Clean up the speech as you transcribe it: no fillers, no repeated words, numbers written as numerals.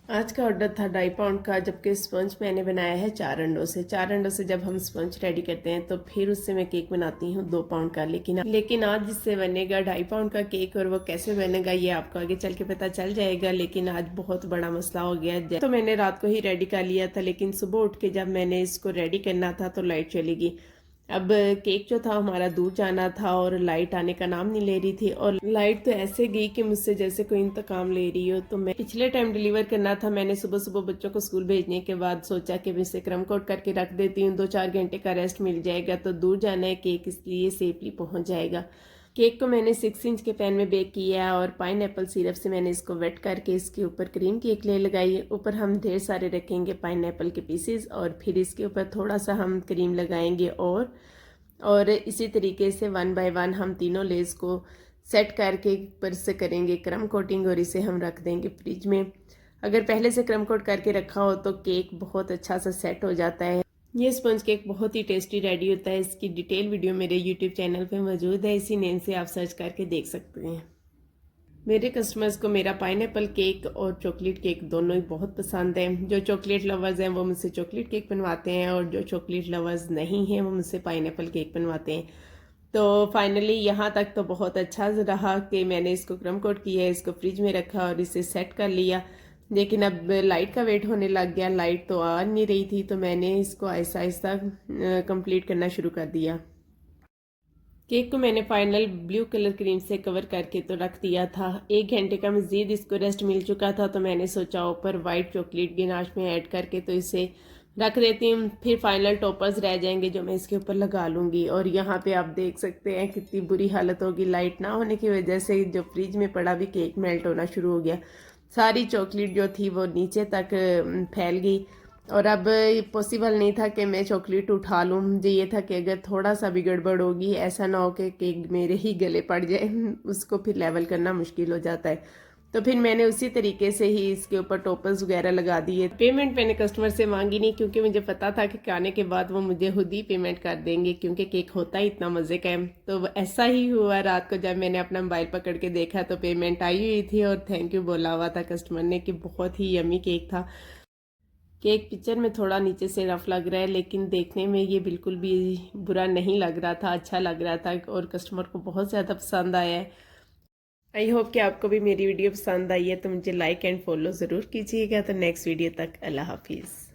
आज का ऑर्डर था 2.5 पाउंड का, जबकि स्पंज मैंने बनाया है 4 अंडों से। 4 अंडों से जब हम स्पंज रेडी करते हैं तो फिर उससे मैं केक बनाती हूँ 2 पाउंड का। लेकिन आज जिससे बनेगा 2.5 पाउंड का केक, और वो कैसे बनेगा ये आपको आगे चल के पता चल जाएगा। लेकिन आज बहुत बड़ा मसला हो गया। तो मैंने रात को ही रेडी कर लिया था, लेकिन सुबह उठ के जब मैंने इसको रेडी करना था तो लाइट चली गई। अब केक जो था हमारा दूर जाना था और लाइट आने का नाम नहीं ले रही थी, और लाइट तो ऐसे गई कि मुझसे जैसे कोई इंतकाम ले रही हो। तो मैं पिछले टाइम डिलीवर करना था, मैंने सुबह सुबह बच्चों को स्कूल भेजने के बाद सोचा कि मैं इसे क्रम कोट करके रख देती हूँ, 2-4 घंटे का रेस्ट मिल जाएगा। तो दूर जाना है केक, इसलिए सेफली पहुंच जाएगा। केक को मैंने 6 इंच के पैन में बेक किया और पाइन एप्पल सिरप से मैंने इसको वेट करके इसके ऊपर क्रीम की एक लेयर लगाई। ऊपर हम ढेर सारे रखेंगे पाइन एप्पल के पीसेस, और फिर इसके ऊपर थोड़ा सा हम क्रीम लगाएंगे। और इसी तरीके से 1 बाय 1 हम तीनों लेयर्स को सेट करके ऊपर से करेंगे क्रम कोटिंग, और इसे हम रख देंगे फ्रिज में। अगर पहले से क्रम कोट करके रखा हो तो केक बहुत अच्छा सा सेट हो जाता है। ये स्पंज केक बहुत ही टेस्टी रेडी होता है। इसकी डिटेल वीडियो मेरे यूट्यूब चैनल पे मौजूद है, इसी नेम से आप सर्च करके देख सकते हैं। मेरे कस्टमर्स को मेरा पाइनएप्पल केक और चॉकलेट केक दोनों ही बहुत पसंद है। जो चॉकलेट लवर्स हैं वो मुझसे चॉकलेट केक बनवाते हैं, और जो चॉकलेट लवर्स नहीं हैं वो मुझसे पाइनएप्पल केक बनवाते हैं। तो फाइनली यहाँ तक तो बहुत अच्छा रहा कि मैंने इसको क्रम कोट किया, इसको फ्रिज में रखा और इसे सेट कर लिया। लेकिन अब लाइट का वेट होने लग गया, लाइट तो आ नहीं रही थी, तो मैंने इसको आहिस्ता आहिस्ता कंप्लीट करना शुरू कर दिया। केक को मैंने फाइनल ब्लू कलर क्रीम से कवर करके तो रख दिया था। 1 घंटे का मज़ीद इसको रेस्ट मिल चुका था, तो मैंने सोचा ऊपर वाइट चॉकलेट गिनाश में ऐड करके तो इसे रख देती हूँ। फिर फाइनल टॉपर्स रह जाएंगे जो मैं इसके ऊपर लगा लूँगी। और यहाँ पे आप देख सकते हैं कितनी बुरी हालत होगी लाइट ना होने की वजह से। जो फ्रिज में पड़ा भी केक मेल्ट होना शुरू हो गया, सारी चॉकलेट जो थी वो नीचे तक फैल गई। और अब पॉसिबल नहीं था कि मैं चॉकलेट उठा लूँ। मुझे ये था कि अगर थोड़ा सा भी गड़बड़ होगी, ऐसा ना हो कि केक मेरे ही गले पड़ जाए, उसको फिर लेवल करना मुश्किल हो जाता है। तो फिर मैंने उसी तरीके से ही इसके ऊपर टॉपर्स वगैरह लगा दिए। पेमेंट मैंने कस्टमर से मांगी नहीं, क्योंकि मुझे पता था कि खाने के बाद वो मुझे खुद ही पेमेंट कर देंगे, क्योंकि केक होता ही इतना मज़े का है। तो ऐसा ही हुआ, रात को जब मैंने अपना मोबाइल पकड़ के देखा तो पेमेंट आई हुई थी और थैंक यू बोला हुआ था कस्टमर ने कि बहुत ही यमी केक था। केक पिक्चर में थोड़ा नीचे से रफ लग रहा है, लेकिन देखने में ये बिल्कुल भी बुरा नहीं लग रहा था, अच्छा लग रहा था और कस्टमर को बहुत ज़्यादा पसंद आया है। आई होप कि आपको भी मेरी वीडियो पसंद आई है, तो मुझे लाइक एंड फॉलो ज़रूर कीजिएगा। तो नेक्स्ट वीडियो तक अल्लाह हाफिज़।